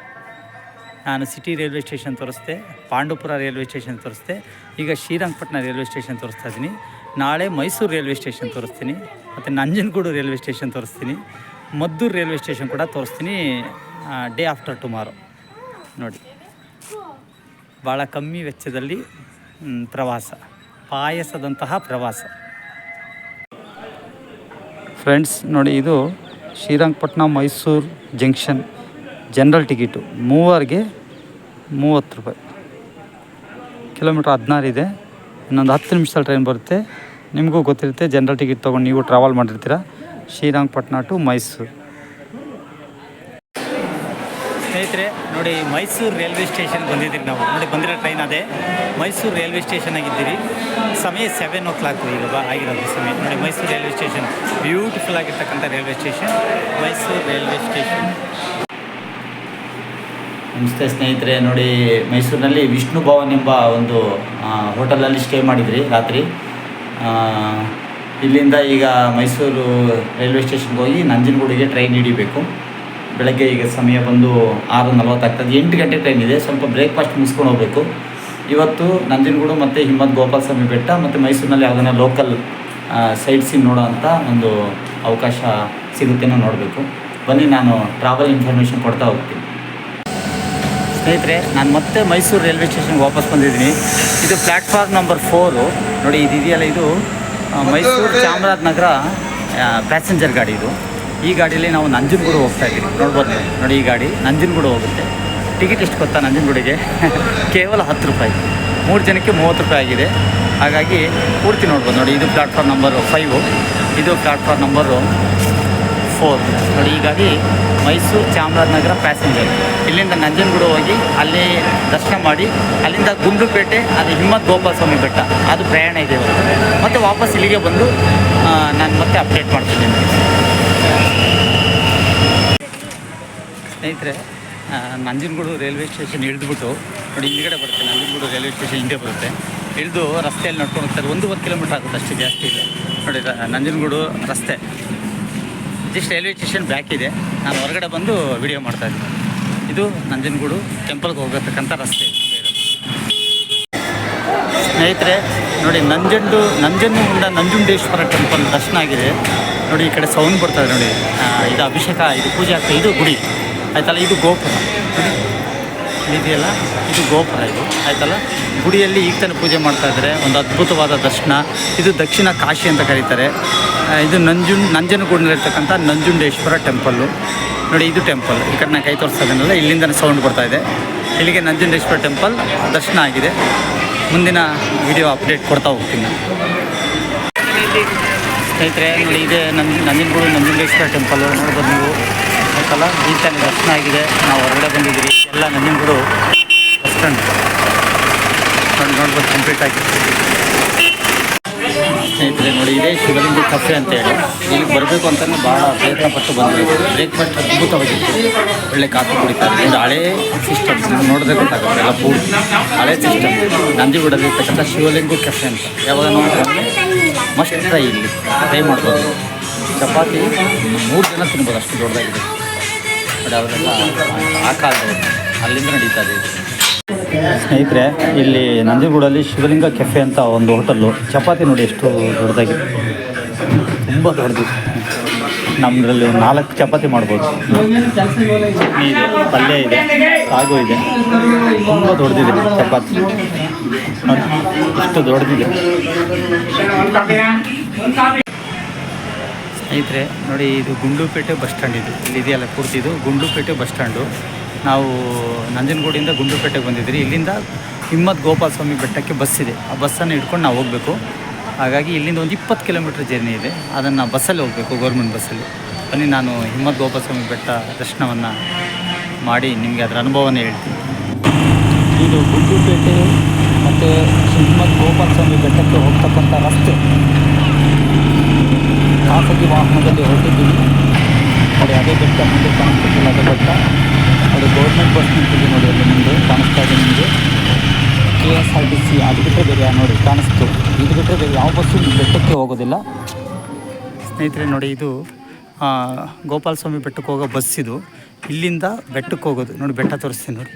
ನಾನು ಸಿಟಿ ರೈಲ್ವೆ ಸ್ಟೇಷನ್ ತೋರಿಸ್ದೆ, ಪಾಂಡವಪುರ ರೈಲ್ವೆ ಸ್ಟೇಷನ್ ತೋರಿಸ್ದೆ, ಈಗ ಶ್ರೀರಂಗಪಟ್ಟಣ ರೈಲ್ವೆ ಸ್ಟೇಷನ್ ತೋರಿಸ್ತಾ ಇದ್ದೀನಿ. ನಾಳೆ ಮೈಸೂರು ರೈಲ್ವೆ ಸ್ಟೇಷನ್ ತೋರಿಸ್ತೀನಿ, ಮತ್ತು ನಂಜನಗೂಡು ರೈಲ್ವೆ ಸ್ಟೇಷನ್ ತೋರಿಸ್ತೀನಿ, ಮದ್ದೂರು ರೈಲ್ವೆ ಸ್ಟೇಷನ್ ಕೂಡ ತೋರಿಸ್ತೀನಿ ಡೇ ಆಫ್ಟರ್ ಟುಮಾರೋ. ನೋಡಿ, ಭಾಳ ಕಮ್ಮಿ ವೆಚ್ಚದಲ್ಲಿ ಪ್ರವಾಸ, ಪಾಯಸದಂತಹ ಪ್ರವಾಸ. ಫ್ರೆಂಡ್ಸ್ ನೋಡಿ, ಇದು Srirangapatna Mysuru junction general ticket. 3 30 ರೂಪಾಯಿ. ಕಿಲೋಮೀಟ್ರ್ 16 ಇದೆ. ಇನ್ನೊಂದು 10 ನಿಮಿಷದಲ್ಲಿ ಟ್ರೈನ್ ಬರುತ್ತೆ. ನಿಮಗೂ ಗೊತ್ತಿರುತ್ತೆ, ಜನರಲ್ ಟಿಕೆಟ್ ತೊಗೊಂಡು ನೀವು ಟ್ರಾವೆಲ್ ಮಾಡಿರ್ತೀರ ಶ್ರೀರಂಗಪಟ್ಟಣ ಟು ಮೈಸೂರು. ಸ್ನೇಹಿತರೆ ನೋಡಿ, ಮೈಸೂರು ರೈಲ್ವೆ ಸ್ಟೇಷನ್ ಬಂದಿದ್ದೀರಿ ನಾವು. ನೋಡಿ, ಬಂದಿರೋ ಟ್ರೈನ್ ಅದೇ ಮೈಸೂರು ರೈಲ್ವೆ ಸ್ಟೇಷನ್ ಆಗಿದ್ದೀರಿ. ಸಮಯ 7 o'clock ಈಗ ಆಗಿರೋದು ಸಮಯ. ನೋಡಿ, ಮೈಸೂರು ರೈಲ್ವೆ ಸ್ಟೇಷನ್ ಬ್ಯೂಟಿಫುಲ್ ಆಗಿರ್ತಕ್ಕಂಥ railway station Mysuru railway station. ನಮಸ್ತೆ ಸ್ನೇಹಿತರೆ, ನೋಡಿ ಮೈಸೂರಿನಲ್ಲಿ ವಿಷ್ಣು ಭವನ್ ಎಂಬ ಒಂದು ಹೋಟೆಲಲ್ಲಿ ಸ್ಟೇ ಮಾಡಿದ್ರಿ ರಾತ್ರಿ. ಇಲ್ಲಿಂದ ಈಗ ಮೈಸೂರು ರೈಲ್ವೆ ಸ್ಟೇಷನ್ಗೆ ಹೋಗಿ ನಂಜನಗೂಡಿಗೆ ಟ್ರೈನ್ ಹಿಡಿಬೇಕು. ಬೆಳಗ್ಗೆ ಈಗ ಸಮಯ ಬಂದು 6:40 ಆಗ್ತದೆ. 8 ಗಂಟೆ ಟ್ರೈನ್ ಇದೆ. ಸ್ವಲ್ಪ ಬ್ರೇಕ್ಫಾಸ್ಟ್ ಮುಗಿಸ್ಕೊಂಡು ಹೋಗಬೇಕು. ಇವತ್ತು ನಂಜನಗೂಡು ಮತ್ತು ಹಿಮ್ಮತ್ ಗೋಪಾಲಸ್ವಾಮಿ ಬೆಟ್ಟ ಮತ್ತು ಮೈಸೂರಿನಲ್ಲಿ ಯಾವುದನ್ನ ಲೋಕಲ್ ಸೈಟ್ ಸೀನ್ ನೋಡೋ ಅಂಥ ಒಂದು ಅವಕಾಶ ಸಿಗುತ್ತೇನೋ ನೋಡಬೇಕು. ಬನ್ನಿ, ನಾನು ಟ್ರಾವೆಲ್ ಇನ್ಫಾರ್ಮೇಷನ್ ಕೊಡ್ತಾ ಹೋಗ್ತೀನಿ. ಸ್ನೇಹಿತರೆ, ನಾನು ಮತ್ತೆ ಮೈಸೂರು ರೈಲ್ವೆ ಸ್ಟೇಷನ್ಗೆ ವಾಪಸ್ ಬಂದಿದ್ದೀನಿ. ಇದು ಪ್ಲ್ಯಾಟ್ಫಾರ್ಮ್ ನಂಬರ್ 4. ನೋಡಿ, ಇದೆಯಲ್ಲ, ಇದು ಮೈಸೂರು ಚಾಮರಾಜನಗರ ಪ್ಯಾಸೆಂಜರ್ ಗಾಡಿ. ಇದು ಈ ಗಾಡಿಯಲ್ಲಿ ನಾವು ನಂಜನಗೂಡು ಹೋಗ್ತಾ ಇದ್ದೀವಿ. ನೋಡ್ಬೋದು ನೋಡಿ, ಈ ಗಾಡಿ ನಂಜನಗೂಡು ಹೋಗುತ್ತೆ. ಟಿಕೆಟ್ ಎಷ್ಟು ಗೊತ್ತಾ ನಂಜನಗೂಡಿಗೆ? ಕೇವಲ 10 ರೂಪಾಯಿ. 3 ಜನಕ್ಕೆ 30 ರೂಪಾಯಿ ಆಗಿದೆ. ಹಾಗಾಗಿ ಪೂರ್ತಿ ನೋಡ್ಬೋದು. ನೋಡಿ, ಇದು ಪ್ಲ್ಯಾಟ್ಫಾರ್ಮ್ ನಂಬರ್ 5, ಇದು ಪ್ಲ್ಯಾಟ್ಫಾರ್ಮ್ ನಂಬರು 4. ನೋಡಿ, ಈ ಗಾಡಿ ಮೈಸೂರು ಚಾಮರಾಜನಗರ ಪ್ಯಾಸೆಂಜರ್. ಇಲ್ಲಿಂದ ನಂಜನಗೂಡು ಹೋಗಿ ಅಲ್ಲಿ ದರ್ಶನ ಮಾಡಿ ಅಲ್ಲಿಂದ ಗುಂಡ್ಲುಪೇಟೆ, ಅದು ಹಿಮ್ಮತ್ ಗೋಪಾಲ ಸ್ವಾಮಿ ಬೆಟ್ಟ, ಅದು ಪ್ರಯಾಣ ಇದೆ ಇವತ್ತು. ಮತ್ತು ವಾಪಸ್ ಇಲ್ಲಿಗೆ ಬಂದು ನಾನು ಮತ್ತೆ ಅಪ್ಡೇಟ್ ಮಾಡ್ತೀನಿ ನಿಮಗೆ. ಸ್ನೇಹಿತರೆ, ನಂಜನಗೂಡು ರೈಲ್ವೆ ಸ್ಟೇಷನ್ ಇಳಿದ್ಬಿಟ್ಟು ನೋಡಿ, ಹಿಂದ್ಗಡೆ ಬರುತ್ತೆ ನಂಜನಗೂಡು ರೈಲ್ವೆ ಸ್ಟೇಷನ್, ಹಿಂದೆ ಬರುತ್ತೆ. ಇಳಿದು ರಸ್ತೆಯಲ್ಲಿ ನಡ್ಕೊಂಡು ಹೋಗ್ತಾರೆ. 1.5 ಕಿಲೋಮೀಟ್ರ್ ಆಗುತ್ತೆ, ಅಷ್ಟು ಜಾಸ್ತಿ ಇಲ್ಲ ನೋಡಿ. ನಂಜನಗೂಡು ರಸ್ತೆ ಜಸ್ಟ್ ರೈಲ್ವೆ ಸ್ಟೇಷನ್ ಬ್ಯಾಕ್ ಇದೆ. ನಾನು ಹೊರಗಡೆ ಬಂದು ವಿಡಿಯೋ ಮಾಡ್ತಾಯಿದ್ದೀನಿ. ಇದು ನಂಜನಗೂಡು ಟೆಂಪಲ್ಗೆ ಹೋಗತಕ್ಕಂಥ ರಸ್ತೆ. ಸ್ನೇಹಿತರೆ ನೋಡಿ, ನಂಜನಗೂಡಿಂದ ನಂಜುಂಡೇಶ್ವರ ಟೆಂಪಲ್ ದರ್ಶನ ಆಗಿದೆ ನೋಡಿ. ಈ ಕಡೆ ಸೌಂಡ್ ಬರ್ತದೆ ನೋಡಿ. ಇದು ಅಭಿಷೇಕ, ಇದು ಪೂಜೆ ಆಗ್ತದೆ. ಇದು ಗುಡಿ ಆಯ್ತಲ್ಲ, ಇದು ಗೋಪುರ ಇದೆಯಲ್ಲ, ಇದು ಗೋಪುರ ಇದು ಆಯ್ತಲ್ಲ. ಗುಡಿಯಲ್ಲಿ ಈಗ ತಾನೇ ಪೂಜೆ ಮಾಡ್ತಾಯಿದ್ದಾರೆ. ಒಂದು ಅದ್ಭುತವಾದ ದರ್ಶನ. ಇದು ದಕ್ಷಿಣ ಕಾಶಿ ಅಂತ ಕರೀತಾರೆ. ಇದು ನಂಜನಗೂಡಿನಲ್ಲಿರ್ತಕ್ಕಂಥ ನಂಜುಂಡೇಶ್ವರ ಟೆಂಪಲ್ಲು ನೋಡಿ. ಇದು ಟೆಂಪಲ್ ಈ ಕಡೆ ನಾನು ಕೈ ತೋರಿಸೋದನ್ನೆಲ್ಲ ಇಲ್ಲಿಂದನೇ ಸೌಂಡ್ ಬರ್ತಾಯಿದೆ. ಇಲ್ಲಿಗೆ ನಂಜುಂಡೇಶ್ವರ ಟೆಂಪಲ್ ದರ್ಶನ ಆಗಿದೆ. ಮುಂದಿನ ವಿಡಿಯೋ ಅಪ್ಡೇಟ್ ಕೊಡ್ತಾ ಹೋಗ್ತೀನಿ ನಾನು. ಸ್ನೇಹಿತರೆ ನೋಡಿ, ಇದೇ ನಂಜನಗೂಡು ನಂಜುಂಡೇಶ್ವರ ಟೆಂಪಲ್ಲು ನೋಡ್ಬೋದು ನೀವು ಆಯ್ತಲ್ಲ. ಈಗ ತಾನೇ ದರ್ಶನ ಆಗಿದೆ. ನಾವು ಹೊರಗಡೆ ಬಂದಿದ್ದೀವಿ. ಎಲ್ಲ ನಂಜನಗೂಡು ಬಸ್ ಸ್ಟ್ಯಾಂಡ್ ನೋಡಿ, ನೋಡ್ಬೋದು ಕಂಪ್ಲೀಟ್ ಆಗಿ. ಸ್ನೇಹಿತರೆ ನೋಡಿ, ಇದೇ ಶಿವಲಿಂಗ ಕಫೆ ಅಂತೇಳಿ. ಇಲ್ಲಿಗೆ ಬರಬೇಕು ಅಂತಲೇ ಭಾಳ ಪ್ರಯತ್ನ ಪಟ್ಟು ಬಂದಿದೆ. ಬ್ರೇಕ್ಫಾಸ್ಟ್ ಅದ್ಭುತವಾಗಿತ್ತು. ಒಳ್ಳೆ ಕಾಫಿ ಕುಡಿತಾರೆ ನೋಡಿ. ಹಳೇ ಸಿಸ್ಟಮ್ ನೋಡಿದ್ರೆ ಗೊತ್ತಾಗುತ್ತೆ, ಎಲ್ಲ ಪೂರ್ತಿ ಹಳೇ ಸಿಸ್ಟಮ್. ನಂಜನಗೂಡಲ್ಲಿ ಇರ್ತಕ್ಕಂಥ ಶಿವಲಿಂಗ ಕೆಫೆ ಅಂತ. ಯಾವಾಗ ನೋಡಿದ್ರೆ ಮಸ್ಟ್ ಟ್ರೈ, ಇಲ್ಲಿ ಟ್ರೈ ಮಾಡ್ಬೋದು. ಚಪಾತಿ 3 ಜನ ತಿನ್ಬೋದು, ಅಷ್ಟು ದೊಡ್ಡದಾಗಿದೆ ನೋಡಿ. ಅವರೆಲ್ಲ ಆ ಕಾಲದವರು ಅಲ್ಲಿಂದ ನಡೀತಾ ಇದೆ. ಸ್ನೇಹಿತರೆ, ಇಲ್ಲಿ ನಂಜನಗೂಡಲ್ಲಿ ಶಿವಲಿಂಗ ಕೆಫೆ ಅಂತ ಒಂದು ಹೋಟೆಲ್ಲು. ಚಪಾತಿ ನೋಡಿ ಎಷ್ಟು ದೊಡ್ಡದಾಗಿದೆ, ತುಂಬ ದೊಡ್ಡದು. ನಮ್ಮದ್ರಲ್ಲಿ 4 ಚಪಾತಿ ಮಾಡ್ಬೋದು. ಚಟ್ನಿ ಇದೆ, ಪಲ್ಯ ಇದೆ, ಸಾಗು ಇದೆ. ತುಂಬ ದೊಡ್ಡದಿದೆ ಚಪಾತಿ ನೋಡಿ, ಇಷ್ಟು ದೊಡ್ಡದಿದೆ. ಸ್ನೇಹಿತರೆ ನೋಡಿ, ಇದು ಗುಂಡ್ಲುಪೇಟೆ ಬಸ್ ಸ್ಟ್ಯಾಂಡ್. ಇಲ್ಲಿ ಇದೆಯಲ್ಲ ಪೂರ್ತಿ, ಇದು ಗುಂಡ್ಲುಪೇಟೆ ಬಸ್ ಸ್ಟ್ಯಾಂಡು. ನಾವು ನಂಜನಗೂಡಿಂದ ಗುಂಡ್ಲುಪೇಟೆಗೆ ಬಂದಿದ್ದೀರಿ. ಇಲ್ಲಿಂದ ಹಿಮ್ಮತ್ ಗೋಪಾಲ ಸ್ವಾಮಿ ಬೆಟ್ಟಕ್ಕೆ ಬಸ್ ಇದೆ. ಆ ಬಸ್ಸನ್ನು ಹಿಡ್ಕೊಂಡು ನಾವು ಹೋಗಬೇಕು. ಹಾಗಾಗಿ ಇಲ್ಲಿಂದ ಒಂದು 20 ಕಿಲೋಮೀಟ್ರ್ ಜರ್ನಿ ಇದೆ. ಅದನ್ನು ಬಸ್ಸಲ್ಲಿ ಹೋಗಬೇಕು, ಗೌರ್ಮೆಂಟ್ ಬಸ್ಸಲ್ಲಿ. ಬನ್ನಿ, ನಾನು ಹಿಮ್ಮತ್ ಗೋಪಾಲ ಸ್ವಾಮಿ ಬೆಟ್ಟ ದರ್ಶನವನ್ನು ಮಾಡಿ ನಿಮಗೆ ಅದರ ಅನುಭವನೇ ಹೇಳ್ತೀನಿ. ಇದು ಗುಂಡ್ಲುಪೇಟೆ ಮತ್ತು ಹಿಮ್ಮತ್ ಗೋಪಾಲ ಸ್ವಾಮಿ ಬೆಟ್ಟಕ್ಕೆ ಹೋಗ್ತಕ್ಕಂಥ ರಸ್ತೆ. ಖಾಸಗಿ ವಾಹನದಲ್ಲಿ ಹೊರಟಿದ್ದೀವಿ ನೋಡಿ. ಅದೇ ಬೆಟ್ಟ ಮುಂದೆ ಕಾಣಿಸ್ತಿಲ್ಲ, ಅದೇ ಬೆಟ್ಟ ನೋಡಿ. ಗೌರ್ಮೆಂಟ್ ಬಸ್ ನಿಂತಿದೆ ನೋಡಿ, ಅಲ್ಲಿ ಮುಂದೆ ಕಾಣಿಸ್ತಾ ಇದೆ ನಿಮಗೆ. KSRTC ಅದು ಬಿಟ್ಟರೆ ಬೇರೆ ನೋಡಿ ಕಾಣಿಸ್ತು. ಇದು ಬಿಟ್ಟರೆ ಬೇರೆ ಯಾವ ಬಸ್ಸು ಬೆಟ್ಟಕ್ಕೆ ಹೋಗೋದಿಲ್ಲ. ಸ್ನೇಹಿತರೆ ನೋಡಿ, ಇದು ಗೋಪಾಲ ಸ್ವಾಮಿ ಬೆಟ್ಟಕ್ಕೆ ಹೋಗೋ ಬಸ್ ಇದು. ಇಲ್ಲಿಂದ ಬೆಟ್ಟಕ್ಕೆ ಹೋಗೋದು ನೋಡಿ. ಬೆಟ್ಟ ತೋರಿಸ್ತೀನಿ ನೋಡಿ.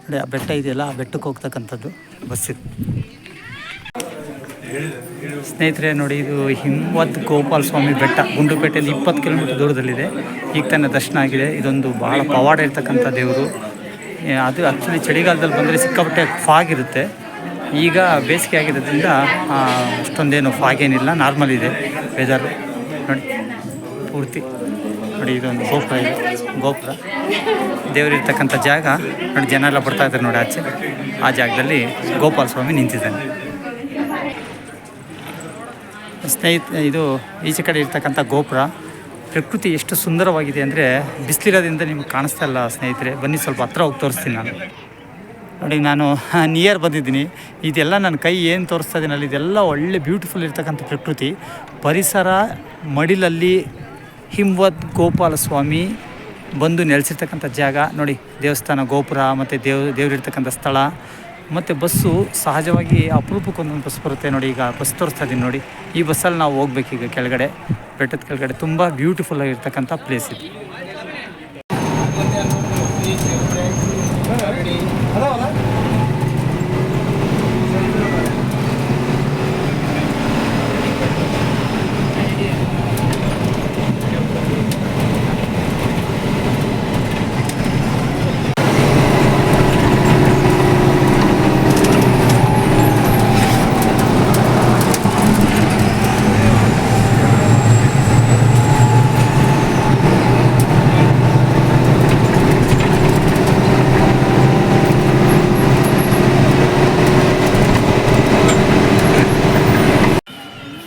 ನೋಡಿ ಆ ಬೆಟ್ಟ ಇದೆಯಲ್ಲ, ಆ ಬೆಟ್ಟಕ್ಕೆ ಹೋಗ್ತಕ್ಕಂಥದ್ದು ಬಸ್ ಇದು. ಸ್ನೇಹಿತರೆ ನೋಡಿ, ಇದು ಹಿಮ್ಮತ್ ಗೋಪಾಲ ಸ್ವಾಮಿ ಬೆಟ್ಟ ಗುಂಡ್ಲುಪೇಟೆಯಲ್ಲಿ 20 ಕಿಲೋಮೀಟರ್ ದೂರದಲ್ಲಿದೆ. ಈಗ ತಾನೇ ದರ್ಶನ ಆಗಿದೆ. ಇದೊಂದು ಭಾಳ ಪವಾಡ ಇರ್ತಕ್ಕಂಥ ದೇವರು. ಅದು ಆ್ಯಕ್ಚುಲಿ ಚಳಿಗಾಲದಲ್ಲಿ ಬಂದರೆ ಸಿಕ್ಕಾಪಟ್ಟೆ ಫಾಗ್ ಇರುತ್ತೆ. ಈಗ ಬೇಸಿಗೆ ಆಗಿರೋದ್ರಿಂದ ಅಷ್ಟೊಂದೇನು ಫಾಗ್ ಏನಿಲ್ಲ, ನಾರ್ಮಲ್ ಇದೆ ವೆದರು ನೋಡಿ ಪೂರ್ತಿ. ನೋಡಿ ಇದೊಂದು ಗೋಪುರ ಇದೆ, ಗೋಪುರ ದೇವರಿರ್ತಕ್ಕಂಥ ಜಾಗ ನೋಡಿ. ಜನ ಎಲ್ಲ ಬರ್ತಾ ಇದ್ದಾರೆ ನೋಡಿ ಆಚೆ. ಆ ಜಾಗದಲ್ಲಿ ಗೋಪಾಲ ಸ್ವಾಮಿ ನಿಂತಿದ್ದಾನೆ. ಇದು ಈಚೆ ಕಡೆ ಇರ್ತಕ್ಕಂಥ ಗೋಪುರ. ಪ್ರಕೃತಿ ಎಷ್ಟು ಸುಂದರವಾಗಿದೆ ಅಂದರೆ ಬಿಸಿಲಿರೋದ್ರಿಂದ ನಿಮ್ಗೆ ಕಾಣಿಸ್ತಾ ಇಲ್ಲ ಸ್ನೇಹಿತರೆ. ಬನ್ನಿ ಸ್ವಲ್ಪ ಹತ್ರ ಹೋಗಿ ತೋರಿಸ್ತೀನಿ ನಾನು ನೋಡಿ. ನಾನು ನಿಯರ್ ಬಂದಿದ್ದೀನಿ. ಇದೆಲ್ಲ ನನ್ನ ಕೈ ಏನು ತೋರಿಸ್ತಾ ಇದ್ದೀನಲ್ಲ, ಇದೆಲ್ಲ ಒಳ್ಳೆ ಬ್ಯೂಟಿಫುಲ್ ಇರ್ತಕ್ಕಂಥ ಪ್ರಕೃತಿ ಪರಿಸರ ಮಡಿಲಲ್ಲಿ ಹಿಮ್ಮತ್ ಗೋಪಾಲ ಸ್ವಾಮಿ ಬಂದು ನೆಲೆಸಿರ್ತಕ್ಕಂಥ ಜಾಗ ನೋಡಿ. ದೇವಸ್ಥಾನ, ಗೋಪುರ ಮತ್ತು ದೇವರಿರ್ತಕ್ಕಂಥ ಸ್ಥಳ ಮತ್ತು ಬಸ್ಸು. ಸಹಜವಾಗಿ ಅಪರೂಪಕ್ಕೊಂದೊಂದು ಬಸ್ ಬರುತ್ತೆ ನೋಡಿ. ಈಗ ಬಸ್ ತೋರಿಸ್ತಾ ಇದ್ದೀನಿ ನೋಡಿ. ಈ ಬಸ್ಸಲ್ಲಿ ನಾವು ಹೋಗ್ಬೇಕೀಗ ಕೆಳಗಡೆ, ಬೆಟ್ಟದ ಕೆಳಗಡೆ. ತುಂಬ ಬ್ಯೂಟಿಫುಲ್ ಆಗಿರ್ತಕ್ಕಂಥ ಪ್ಲೇಸ್ ಇದು.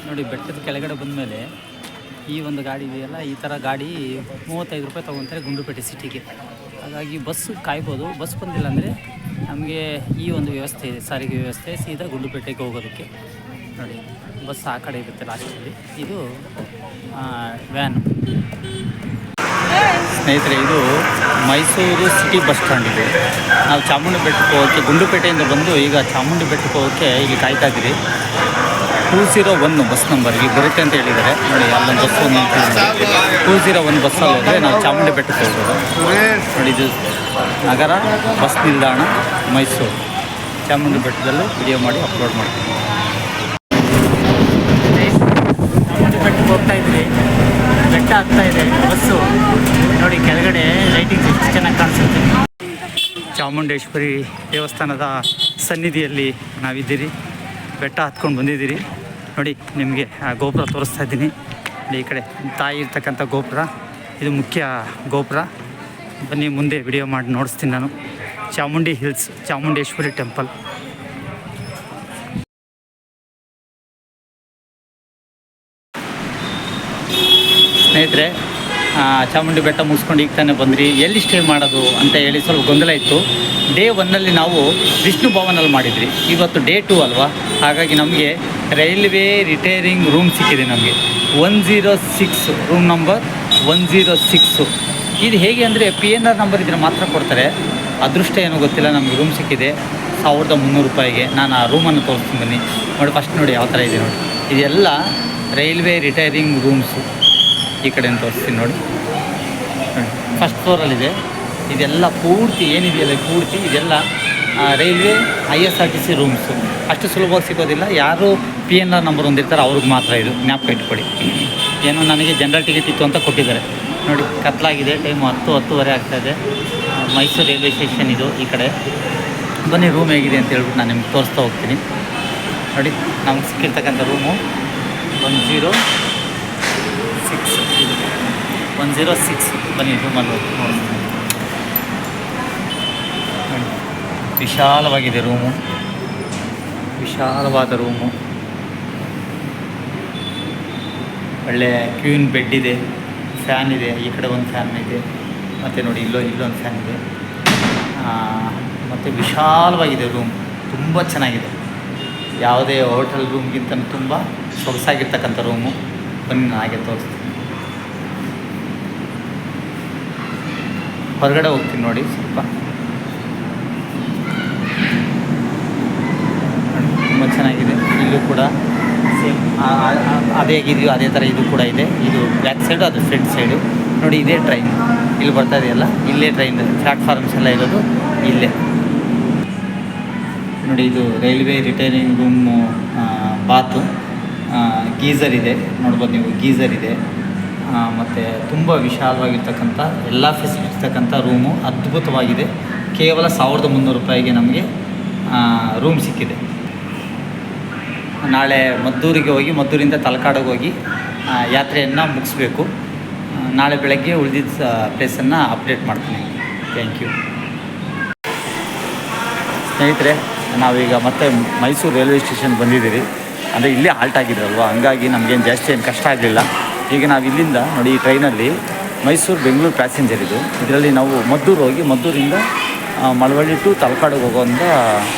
ನೋಡಿ, ಬೆಟ್ಟದ ಕೆಳಗಡೆ ಬಂದಮೇಲೆ ಈ ಒಂದು ಗಾಡಿ ಇದೆಯಲ್ಲ, ಈ ಥರ ಗಾಡಿ 35 ರೂಪಾಯಿ ತೊಗೊತಾರೆ ಗುಂಡ್ಲುಪೇಟೆ ಸಿಟಿಗೆ. ಹಾಗಾಗಿ ಬಸ್ ಕಾಯ್ಬೋದು. ಬಸ್ ಬಂದಿಲ್ಲ ಅಂದರೆ ನಮಗೆ ಈ ಒಂದು ವ್ಯವಸ್ಥೆ ಇದೆ, ಸಾರಿಗೆ ವ್ಯವಸ್ಥೆ, ಸೀದಾ ಗುಂಡ್ಲುಪೇಟೆಗೆ ಹೋಗೋದಕ್ಕೆ. ನೋಡಿ ಬಸ್ ಆ ಕಡೆ ಇರುತ್ತೆ ಲಾಸ್ಟಲ್ಲಿ. ಇದು ವ್ಯಾನ್. ಸ್ನೇಹಿತರೆ, ಇದು ಮೈಸೂರು ಸಿಟಿ ಬಸ್ ಸ್ಟ್ಯಾಂಡ್ ಇದೆ. ನಾವು ಚಾಮುಂಡಿ ಬೆಟ್ಟಕ್ಕೆ ಹೋಗೋಕ್ಕೆ ಗುಂಡ್ಲುಪೇಟೆಯಿಂದ ಬಂದು ಈಗ ಚಾಮುಂಡಿ ಬೆಟ್ಟಕ್ಕೆ ಹೋಗೋಕ್ಕೆ ಇಲ್ಲಿ ಕಾಯ್ತಾ ಇದ್ದೀರಿ. 201 ಬಸ್ ನಂಬರ್ ಈಗ ಬರುತ್ತೆ ಅಂತ ಹೇಳಿದ್ದಾರೆ. ನೋಡಿ ಅಲ್ಲೊಂದು ಬಸ್ಸು ನಿಲ್ತಿದೆ. 201 ಬಸ್ಸಲ್ಲಿ ಹೋದರೆ ನಾವು ಚಾಮುಂಡಿ ಬೆಟ್ಟಕ್ಕೆ ಹೋಗೋದು. ನೋಡಿ ಇದು ನಗರ ಬಸ್ ನಿಲ್ದಾಣ ಮೈಸೂರು. ಚಾಮುಂಡಿ ಬೆಟ್ಟದಲ್ಲೂ ವಿಡಿಯೋ ಮಾಡಿ ಅಪ್ಲೋಡ್ ಮಾಡ್ತೀನಿ. ಚಾಮುಂಡಿ ಬೆಟ್ಟಕ್ಕೆ ಹೋಗ್ತಾ ಇದ್ರಿ, ಬೆಟ್ಟ ಆಗ್ತಾ ಇದೆ ಬಸ್ಸು. ನೋಡಿ ಕೆಳಗಡೆ ಲೈಟಿಂಗ್ ಎಷ್ಟು ಚೆನ್ನಾಗಿ ಕಾಣಿಸುತ್ತೆ. ಚಾಮುಂಡೇಶ್ವರಿ ದೇವಸ್ಥಾನದ ಸನ್ನಿಧಿಯಲ್ಲಿ ನಾವಿದ್ದೀರಿ. ಬೆಟ್ಟ ಹತ್ಕೊಂಡು ಬಂದಿದ್ದೀರಿ. ನೋಡಿ ನಿಮಗೆ ಆ ಗೋಪುರ ತೋರಿಸ್ತಾ ಇದ್ದೀನಿ. ಈ ಕಡೆ ತಾಯಿ ಇರ್ತಕ್ಕಂಥ ಗೋಪುರ, ಇದು ಮುಖ್ಯ ಗೋಪುರ. ಬನ್ನಿ ಮುಂದೆ ವಿಡಿಯೋ ಮಾಡಿ ನೋಡಿಸ್ತೀನಿ ನಾನು. Chamundi hills, Chamundeshwari temple. ಸ್ನೇಹಿತರೆ, ಚಾಮುಂಡಿ ಬೆಟ್ಟ ಮುಗಿಸ್ಕೊಂಡು ಈಗ ತಾನೇ ಬಂದ್ರಿ. ಎಲ್ಲಿ ಸ್ಟೇ ಮಾಡೋದು ಅಂತ ಹೇಳಿ ಸ್ವಲ್ಪ ಗೊಂದಲ ಇತ್ತು. ಡೇ 1ನಲ್ಲಿ ನಾವು ವಿಷ್ಣು ಭವನಲ್ಲಿ ಮಾಡಿದ್ರಿ. ಇವತ್ತು ಡೇ 2 ಅಲ್ವಾ, ಹಾಗಾಗಿ ನಮಗೆ ರೈಲ್ವೆ ರಿಟೈರಿಂಗ್ ರೂಮ್ ಸಿಕ್ಕಿದೆ. ನಮಗೆ 106 ರೂಮ್ ನಂಬರ್ 106. ಇದು ಹೇಗೆ ಅಂದರೆ PNR ನಂಬರ್ ಇದ್ದರೆ ಮಾತ್ರ ಕೊಡ್ತಾರೆ. ಅದೃಷ್ಟ ಏನೋ ಗೊತ್ತಿಲ್ಲ, ನಮಗೆ ರೂಮ್ ಸಿಕ್ಕಿದೆ 1300 ರೂಪಾಯಿಗೆ. ನಾನು ಆ ರೂಮನ್ನು ತೋರಿಸ್ತೀನಿ ಬನ್ನಿ. ನೋಡಿ ಫಸ್ಟ್ ನೋಡಿ ಯಾವ ಥರ ಇದೆ ನೋಡಿ. ಇದೆಲ್ಲ ರೈಲ್ವೆ ರಿಟೈರಿಂಗ್ ರೂಮ್ಸು. ಈ ಕಡೆ ತೋರಿಸ್ತೀನಿ ನೋಡಿ. ಫಸ್ಟ್ ಫ್ಲೋರಲ್ಲಿದೆ. ಇದೆಲ್ಲ ಪೂರ್ತಿ ಏನಿದೆಯಲ್ಲ ಪೂರ್ತಿ ಇದೆಲ್ಲ ರೈಲ್ವೆ ISRTC ರೂಮ್ಸು. ಅಷ್ಟು ಸುಲಭವಾಗಿ ಸಿಗೋದಿಲ್ಲ. ಯಾರು PNR ನಂಬರ್ ಹೊಂದಿರ್ತಾರೆ ಅವ್ರಿಗೆ ಮಾತ್ರ ಇದು, ಜ್ಞಾಪಕ ಇಟ್ಕೊಳ್ಳಿ. ಏನೋ ನನಗೆ ಜನರಲ್ ಟಿಕೆಟ್ ಇತ್ತು ಅಂತ ಕೊಟ್ಟಿದ್ದಾರೆ. ನೋಡಿ ಕತ್ಲಾಗಿದೆ, ಟೈಮು 10-10:30 ಆಗ್ತಾಯಿದೆ. ಮೈಸೂರು ರೈಲ್ವೆ ಸ್ಟೇಷನ್ ಇದು. ಈ ಕಡೆ ಬನ್ನಿ ರೂಮ್ ಹೇಗಿದೆ ಅಂತ ಹೇಳ್ಬಿಟ್ಟು ನಾನು ನಿಮ್ಗೆ ತೋರಿಸ್ತಾ ಹೋಗ್ತೀನಿ. ನೋಡಿ ನಮ್ಗೆ ಸಿಕ್ಕಿರ್ತಕ್ಕಂಥ ರೂಮು 106 ಇದು 106. ಬನ್ನಿ ರೂಮಲ್ಲಿ ಹೋಗಿ ನೋಡ್ತೀನಿ. ನೋಡಿ ವಿಶಾಲವಾಗಿದೆ ರೂಮು, ವಿಶಾಲವಾದ ರೂಮು. ಒಳ್ಳೆ ಕ್ವೀನ್ ಬೆಡ್ ಇದೆ, ಫ್ಯಾನ್ ಇದೆ. ಈ ಕಡೆ ಒಂದು ಫ್ಯಾನ್ ಇದೆ, ಮತ್ತು ನೋಡಿ ಇಲ್ಲೊಂದು ಫ್ಯಾನ್ ಇದೆ. ಮತ್ತು ವಿಶಾಲವಾಗಿದೆ ರೂಮ್, ತುಂಬ ಚೆನ್ನಾಗಿದೆ. ಯಾವುದೇ ಹೋಟೆಲ್ ರೂಮ್ಗಿಂತ ತುಂಬ ಸೊಗಸಾಗಿರ್ತಕ್ಕಂಥ ರೂಮು. ಬನ್ನಿ ನಾನು ಹಾಗೆ ತೋರಿಸ್ತೀನಿ. ಹೊರಗಡೆ ಹೋಗ್ತೀನಿ ನೋಡಿ ಸ್ವಲ್ಪ. ತುಂಬ ಚೆನ್ನಾಗಿದೆ. ಇಲ್ಲೂ ಕೂಡ ಸೇಮ್ ಅದೇ ಹೇಗಿದೆಯೋ ಅದೇ ಥರ ಇದು ಕೂಡ ಇದೆ. ಇದು ಬ್ಯಾಕ್ ಸೈಡು, ಅದು ಫ್ರಂಟ್ ಸೈಡು. ನೋಡಿ ಇದೇ ಟ್ರೈನ್ ಇಲ್ಲಿ ಬರ್ತಾ ಇದೆಯಲ್ಲ, ಇಲ್ಲೇ ಟ್ರೈನ್ ಪ್ಲ್ಯಾಟ್ಫಾರ್ಮ್ಸ್ ಎಲ್ಲ ಇರೋದು ಇಲ್ಲೇ. ನೋಡಿ ಇದು ರೈಲ್ವೆ ರಿಟೈರಿಂಗ್ ರೂಮು, ಬಾತು, ಗೀಝರ್ ಇದೆ ನೋಡ್ಬೋದು ನೀವು, ಗೀಝರ್ ಇದೆ. ಮತ್ತು ತುಂಬ ವಿಶಾಲವಾಗಿರ್ತಕ್ಕಂಥ ಎಲ್ಲ ಫೆಸಿಲಿಟಿ ಇರ್ತಕ್ಕಂಥ ರೂಮು, ಅದ್ಭುತವಾಗಿದೆ. ಕೇವಲ 1300 ರೂಪಾಯಿಗೆ ನಮಗೆ ರೂಮ್ ಸಿಕ್ಕಿದೆ. ನಾಳೆ ಮದ್ದೂರಿಗೆ ಹೋಗಿ, ಮದ್ದೂರಿಂದ ತಲಕಾಡಿಗೆ ಹೋಗಿ ಯಾತ್ರೆಯನ್ನು ಮುಗಿಸ್ಬೇಕು. ನಾಳೆ ಬೆಳಗ್ಗೆ ಉಳಿದಿದ್ದ ಪ್ಲೇಸನ್ನು ಅಪ್ಡೇಟ್ ಮಾಡ್ತೀನಿ. Thank you. ಸ್ನೇಹಿತರೆ, ನಾವೀಗ ಮತ್ತೆ ಮೈಸೂರು ರೈಲ್ವೆ ಸ್ಟೇಷನ್ ಬಂದಿದ್ದೀರಿ. ಅಂದರೆ ಇಲ್ಲೇ ಹಾಲ್ಟ್ ಆಗಿದ್ರಲ್ವ, ಹಂಗಾಗಿ ನಮಗೇನು ಜಾಸ್ತಿ ಏನು ಕಷ್ಟ ಆಗಲಿಲ್ಲ. ಈಗ ನಾವು ಇಲ್ಲಿಂದ ನೋಡಿ ಈ ಟ್ರೈನಲ್ಲಿ ಮೈಸೂರು ಬೆಂಗಳೂರು ಪ್ಯಾಸೆಂಜರ್ ಇದು. ಇದರಲ್ಲಿ ನಾವು ಮದ್ದೂರು ಹೋಗಿ ಮದ್ದೂರಿಂದ ಮಳವಳ್ಳಿ ಟು ತಲಕಾಡಿಗೆ ಹೋಗೋವಂಥ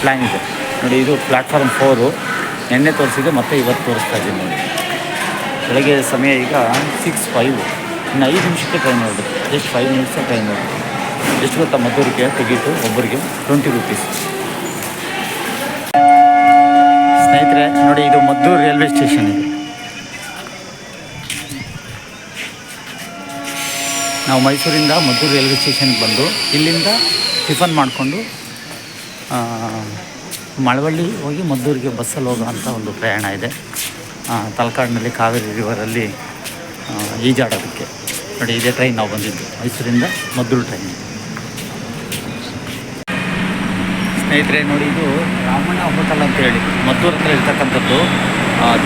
ಪ್ಲ್ಯಾನ್ ಇದೆ. ನೋಡಿ ಇದು ಪ್ಲ್ಯಾಟ್ಫಾರ್ಮ್ 4. ನಿನ್ನೆ ತೋರಿಸಿದೆ, ಮತ್ತು ಇವತ್ತು ತೋರಿಸ್ತಾ ಇದ್ದೀನಿ ನೋಡಿ. ಬೆಳಗ್ಗೆ ಸಮಯ ಈಗ 6:05. ಇನ್ನು 5 ನಿಮಿಷಕ್ಕೆ ಟ್ರೈನ್ ಹೊರಡುತ್ತೆ. ಜಸ್ಟ್ 5 ಮಿನಿಟ್ಸೇ ಟ್ರೈನ್ ಹೊರಡುತ್ತೆ. ಎಷ್ಟು ಗೊತ್ತಾ ಮದ್ದೂರಿಗೆ ಟಿಕೆಟು ಒಬ್ಬರಿಗೆ 20 ರೂಪೀಸ್. ಸ್ನೇಹಿತರೆ ನೋಡಿ, ಇದು ಮದ್ದೂರು ರೈಲ್ವೆ ಸ್ಟೇಷನ್ ಇದೆ. ನಾವು ಮೈಸೂರಿಂದ ಮದ್ದೂರು ರೈಲ್ವೆ ಸ್ಟೇಷನ್ಗೆ ಬಂದು ಇಲ್ಲಿಂದ ಟಿಫನ್ ಮಾಡಿಕೊಂಡು ಮಳವಳ್ಳಿ ಹೋಗಿ ಮದ್ದೂರಿಗೆ ಬಸ್ಸಲ್ಲಿ ಹೋಗೋ ಅಂಥ ಒಂದು ಪ್ರಯಾಣ ಇದೆ. ತಲಕಾಡಿನಲ್ಲಿ ಕಾವೇರಿ ರಿವರಲ್ಲಿ ಈಜಾಡೋದಕ್ಕೆ. ನೋಡಿ ಇದೇ ಟ್ರೈನ್ ನಾವು ಬಂದಿದ್ದು, ಮೈಸೂರಿಂದ ಮದ್ದೂರು ಟ್ರೈನ್. ಸ್ನೇಹಿತರೆ ನೋಡಿ, ಇದು ರಾಮಣ್ಣ ಹೋಟೆಲ್ ಅಂತ ಹೇಳಿ ಮದ್ದೂರು ಹತ್ರ ಇರ್ತಕ್ಕಂಥದ್ದು.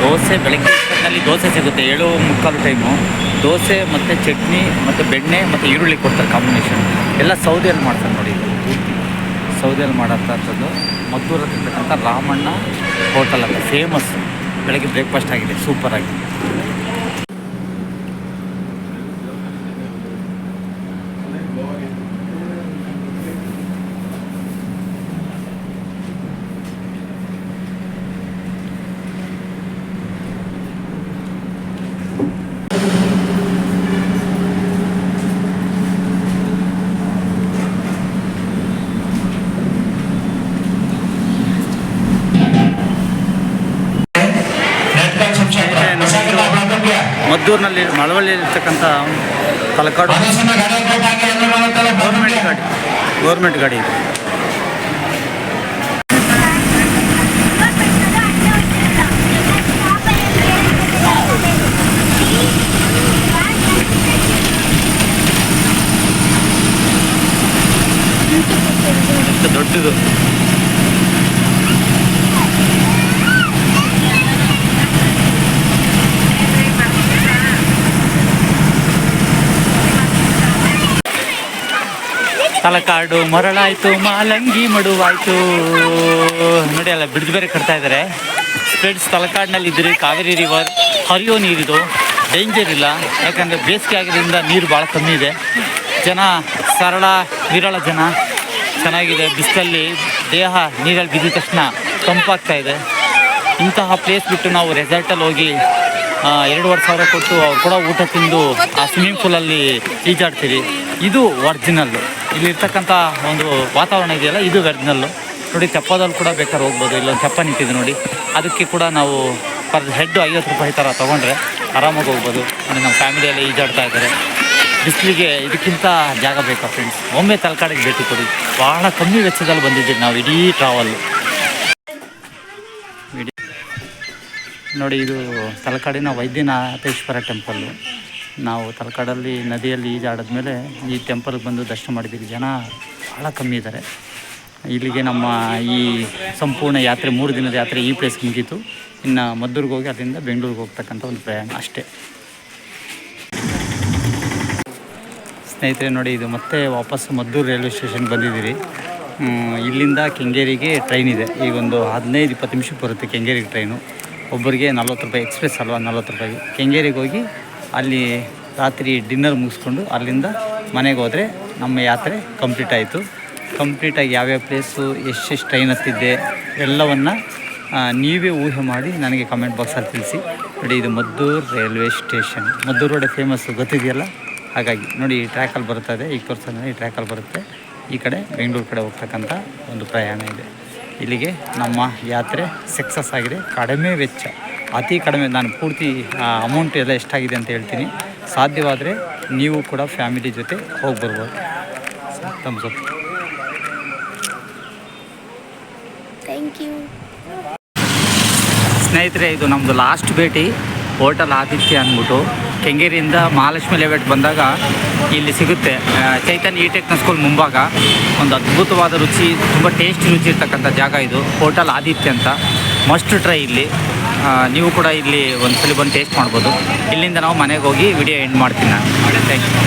ದೋಸೆ ಬೆಳಗ್ಗೆ ಇಷ್ಟೊತ್ತಿನಲ್ಲಿ ದೋಸೆ ಸಿಗುತ್ತೆ 7:45 ಟೈಮು. ದೋಸೆ ಮತ್ತು ಚಟ್ನಿ ಮತ್ತು ಬೆಣ್ಣೆ ಮತ್ತು ಈರುಳ್ಳಿ ಕೊಡ್ತಾರೆ ಕಾಂಬಿನೇಷನ್. ಎಲ್ಲ ಸೌದೆಯಲ್ಲಿ ಮಾಡ್ತಾರೆ ನೋಡಿ, ಇದು ಪೂರ್ತಿ ಸೌದೆಯಲ್ಲಿ ಮಾಡೋಂಥದ್ದು. ಮದ್ದೂರು ಹತ್ರ ಇರ್ತಕ್ಕಂಥ ರಾಮಣ್ಣ ಹೋಟೆಲ್ ಅಂತ ಫೇಮಸ್. ಬೆಳಗ್ಗೆ ಬ್ರೇಕ್ಫಾಸ್ಟ್ ಆಗಿದೆ, ಸೂಪರಾಗಿ. ಮದ್ದೂರಿನಲ್ಲಿ ಮಳವಳ್ಳಿಯಲ್ಲಿರ್ತಕ್ಕಂಥ ತಲಕಾಡು ಗೌರ್ಮೆಂಟ್ ಗಾಡಿ ಇದು. ಎಷ್ಟು ದೊಡ್ಡದು. ತಲಕಾಡು ಮರಳಾಯಿತು ಮಾಲಂಗಿ ಮಡುವಾಯಿತು ನೋಡಿ, ಅಲ್ಲ ಬಿಡ್ದು ಬೇರೆ ಕಟ್ತಾ ಇದ್ದಾರೆ. ಫ್ರೆಂಡ್ಸ್, ತಲಕಾಡಿನಲ್ಲಿ ಇದ್ದರೆ ಕಾವೇರಿ ರಿವರ್ ಹರಿಯೋ ನೀರಿದು, ಡೇಂಜರ್ ಇಲ್ಲ. ಯಾಕಂದರೆ ಬೇಸಿಗೆ ಆಗಿರೋದ್ರಿಂದ ನೀರು ಭಾಳ ಕಮ್ಮಿ ಇದೆ. ಜನ ಸರಳ ವಿರಳ ಜನ, ಚೆನ್ನಾಗಿದೆ. ಬಿಸಿಲಲ್ಲಿ ದೇಹ ನೀರಲ್ಲಿ ಬಿದ್ದ ತಕ್ಷಣ ತಂಪಾಗ್ತಾ ಇದೆ. ಇಂತಹ ಪ್ಲೇಸ್ ಬಿಟ್ಟು ನಾವು ರೆಸಾರ್ಟಲ್ಲಿ ಹೋಗಿ 2,500 ಕೊಟ್ಟು ಅವ್ರು ಕೂಡ ಊಟ ತಿಂದು ಆ ಸ್ವಿಮ್ಮಿಂಗ್ ಪೂಲಲ್ಲಿ ಈಜಾಡ್ತೀರಿ. ಇದು ಒರಿಜಿನಲ್ಲು. ಇಲ್ಲಿರ್ತಕ್ಕಂಥ ಒಂದು ವಾತಾವರಣ ಇದೆಯಲ್ಲ, ಇದು ಒರಿಜಿನಲ್ಲು. ನೋಡಿ, ತೆಪ್ಪದಲ್ಲಿ ಕೂಡ ಬೇಕಾದ್ರೆ ಹೋಗ್ಬೋದು. ಇಲ್ಲೊಂದು ತೆಪ್ಪ ನಿಂತಿದೆ ನೋಡಿ, ಅದಕ್ಕೆ ಕೂಡ ನಾವು ಪರ್ ಹೆಡ್ 50 ರೂಪಾಯಿ ಥರ ತೊಗೊಂಡ್ರೆ ಆರಾಮಾಗಿ ಹೋಗ್ಬೋದು. ನೋಡಿ, ನಮ್ಮ ಫ್ಯಾಮಿಲಿಯಲ್ಲಿ ಈಜಾಡ್ತಾ ಇದ್ದಾರೆ. ಬಿಸಿಲಿಗೆ ಇದಕ್ಕಿಂತ ಜಾಗ ಬೇಕಾ ಫ್ರೆಂಡ್ಸ್? ಒಮ್ಮೆ ತಲಕಾಡಿಗೆ ಭೇಟಿ ಕೊಡಿ. ಭಾಳ ಕಮ್ಮಿ ವೆಚ್ಚದಲ್ಲಿ ಬಂದಿದ್ದೀವಿ ನಾವು ಇಡೀ ಟ್ರಾವಲ್. ನೋಡಿ, ಇದು ತಲಕಾಡಿನ ವೈದ್ಯನಾಥೇಶ್ವರ ಟೆಂಪಲ್ಲು. ನಾವು ತಲಕಾಡಲ್ಲಿ ನದಿಯಲ್ಲಿ ಈಜಾಡಿದ್ಮೇಲೆ ಈ ಟೆಂಪಲ್ಗೆ ಬಂದು ದರ್ಶನ ಮಾಡಿದ್ದೀವಿ. ಜನ ಭಾಳ ಕಮ್ಮಿ ಇದ್ದಾರೆ. ಇಲ್ಲಿಗೆ ನಮ್ಮ ಈ ಸಂಪೂರ್ಣ ಯಾತ್ರೆ 3 ದಿನದ ಯಾತ್ರೆ ಈ ಪ್ಲೇಸ್ಗೆ ಮುಗೀತು. ಇನ್ನು ಮದ್ದೂರಿಗೆ ಹೋಗಿ ಅಲ್ಲಿಂದ ಬೆಂಗಳೂರಿಗೆ ಹೋಗ್ತಕ್ಕಂಥ ಒಂದು ಪ್ರಯಾಣ ಅಷ್ಟೇ. ಸ್ನೇಹಿತರೆ ನೋಡಿ, ಇದು ಮತ್ತೆ ವಾಪಸ್ ಮದ್ದೂರು ರೈಲ್ವೆ ಸ್ಟೇಷನ್ಗೆ ಬಂದಿದ್ದೀರಿ. ಇಲ್ಲಿಂದ ಕೆಂಗೇರಿಗೆ ಟ್ರೈನ್ ಇದೆ. ಈಗ ಒಂದು 15-20 ನಿಮಿಷಕ್ಕೆ ಬರುತ್ತೆ ಕೆಂಗೇರಿಗೆ ಟ್ರೈನು. ಒಬ್ಬರಿಗೆ 40 ರೂಪಾಯಿ, ಎಕ್ಸ್ಪ್ರೆಸ್ ಅಲ್ವಾ 40 ರೂಪಾಯಿ. ಕೆಂಗೇರಿಗೆ ಹೋಗಿ ಅಲ್ಲಿ ರಾತ್ರಿ ಡಿನ್ನರ್ ಮುಗಿಸ್ಕೊಂಡು ಅಲ್ಲಿಂದ ಮನೆಗೆ ಹೋದರೆ ನಮ್ಮ ಯಾತ್ರೆ ಕಂಪ್ಲೀಟ್ ಆಯಿತು. ಕಂಪ್ಲೀಟಾಗಿ ಯಾವ್ಯಾವ ಪ್ಲೇಸು, ಎಷ್ಟೆಷ್ಟು ಟ್ರೈನ್ ಹತ್ತಿದ್ದೆ ಎಲ್ಲವನ್ನು ನೀವೇ ಊಹೆ ಮಾಡಿ ನನಗೆ ಕಮೆಂಟ್ ಬಾಕ್ಸಲ್ಲಿ ತಿಳಿಸಿ. ನೋಡಿ, ಇದು ಮದ್ದೂರು ರೈಲ್ವೆ ಸ್ಟೇಷನ್. ಮದ್ದೂರು ರೋಡೆ ಫೇಮಸ್ಸು ಗೊತ್ತಿದೆಯಲ್ಲ, ಹಾಗಾಗಿ ನೋಡಿ ಈ ಟ್ರ್ಯಾಕಲ್ಲಿ ಬರ್ತಾ ಇದೆ. ಈಗ ತೋರಿಸೋಣ, ಈ ಟ್ರ್ಯಾಕಲ್ಲಿ ಬರುತ್ತೆ. ಈ ಕಡೆ ಬೆಂಗಳೂರು ಕಡೆ ಹೋಗ್ತಕ್ಕಂಥ ಒಂದು ಪ್ರಯಾಣ ಇದೆ. ಇಲ್ಲಿಗೆ ನಮ್ಮ ಯಾತ್ರೆ ಸಕ್ಸಸ್ ಆಗಿದೆ. ಕಡಿಮೆ ವೆಚ್ಚ, ಅತಿ ಕಡಿಮೆ. ನಾನು ಪೂರ್ತಿ ಅಮೌಂಟ್ ಎಲ್ಲ ಎಷ್ಟಾಗಿದೆ ಅಂತ ಹೇಳ್ತೀನಿ. ಸಾಧ್ಯವಾದರೆ ನೀವು ಕೂಡ ಫ್ಯಾಮಿಲಿ ಜೊತೆ ಹೋಗಿ ಬರ್ಬೋದು. Thumbs up. ಥ್ಯಾಂಕ್ ಯು ಸ್ನೇಹಿತರೆ, ಇದು ನಮ್ಮದು ಲಾಸ್ಟ್ ಭೇಟಿ. ಹೋಟೆಲ್ ಆದಿತ್ಯ ಅಂದ್ಬಿಟ್ಟು ಕೆಂಗೇರಿಯಿಂದ ಮಹಾಲಕ್ಷ್ಮಿ ಲೇಔಟ್ ಬಂದಾಗ ಇಲ್ಲಿ ಸಿಗುತ್ತೆ. ಚೈತನ್ಯ ಇ-ಟೆಕ್ನ ಸ್ಕೂಲ್ ಮುಂಭಾಗ ಒಂದು ಅದ್ಭುತವಾದ ರುಚಿ, ತುಂಬ ಟೇಸ್ಟಿ ರುಚಿ ಇರ್ತಕ್ಕಂಥ ಜಾಗ ಇದು. ಹೋಟೆಲ್ ಆದಿತ್ಯ ಅಂತ. ಮಸ್ಟ್ ಟ್ರೈ ಇಲ್ಲಿ. ನೀವು ಕೂಡ ಇಲ್ಲಿ ಒಂದ್ಸಲ ಬಂದು ಟೇಸ್ಟ್ ಮಾಡ್ಬೋದು. ಇಲ್ಲಿಂದ ನಾವು ಮನೆಗೆ ಹೋಗಿ ವಿಡಿಯೋ ಎಂಡ್ ಮಾಡ್ತೀನಿ ನಾನು. Thank you.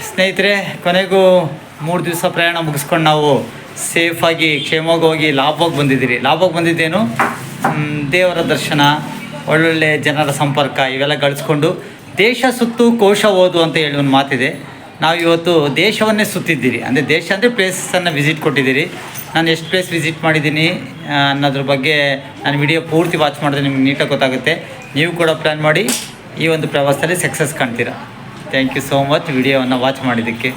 ಸ್ನೇಹಿತರೆ, ಕೊನೆಗೂ 3 ದಿವಸ ಪ್ರಯಾಣ ಮುಗಿಸ್ಕೊಂಡು ನಾವು ಸೇಫಾಗಿ ಕ್ಷೇಮವಾಗಿ ಹೋಗಿ ಲಾಭವಾಗಿ ಬಂದಿದ್ದೀರಿ. ಲಾಭವಾಗಿ ಬಂದಿದ್ದೇನು, ದೇವರ ದರ್ಶನ, ಒಳ್ಳೊಳ್ಳೆ ಜನರ ಸಂಪರ್ಕ ಇವೆಲ್ಲ ಗಳಿಸ್ಕೊಂಡು ದೇಶ ಸುತ್ತು ಕೋಶ ಓದು ಅಂತ ಹೇಳಿ ಒಂದು ಮಾತಿದೆ. ನಾವು ಇವತ್ತು ದೇಶವನ್ನೇ ಸುತ್ತಿದ್ದೀರಿ. ಅಂದರೆ ದೇಶ ಅಂದರೆ ಪ್ಲೇಸನ್ನು ವಿಸಿಟ್ ಕೊಟ್ಟಿದ್ದೀರಿ. ನಾನು ಎಷ್ಟು ಪ್ಲೇಸ್ ವಿಸಿಟ್ ಮಾಡಿದ್ದೀನಿ ಅನ್ನೋದ್ರ ಬಗ್ಗೆ ನಾನು ವಿಡಿಯೋ ಪೂರ್ತಿ ವಾಚ್ ಮಾಡಿದ್ರೆ ನಿಮ್ಗೆ ನೀಟಾಗಿ ಗೊತ್ತಾಗುತ್ತೆ. ನೀವು ಕೂಡ ಪ್ಲ್ಯಾನ್ ಮಾಡಿ ಈ ಒಂದು ಪ್ರವಾಸದಲ್ಲಿ ಸಕ್ಸಸ್ ಕಾಣ್ತೀರಾ. ಥ್ಯಾಂಕ್ ಯು ಸೋ ಮಚ್ ವಿಡಿಯೋವನ್ನು ವಾಚ್ ಮಾಡಿದ್ದಕ್ಕೆ.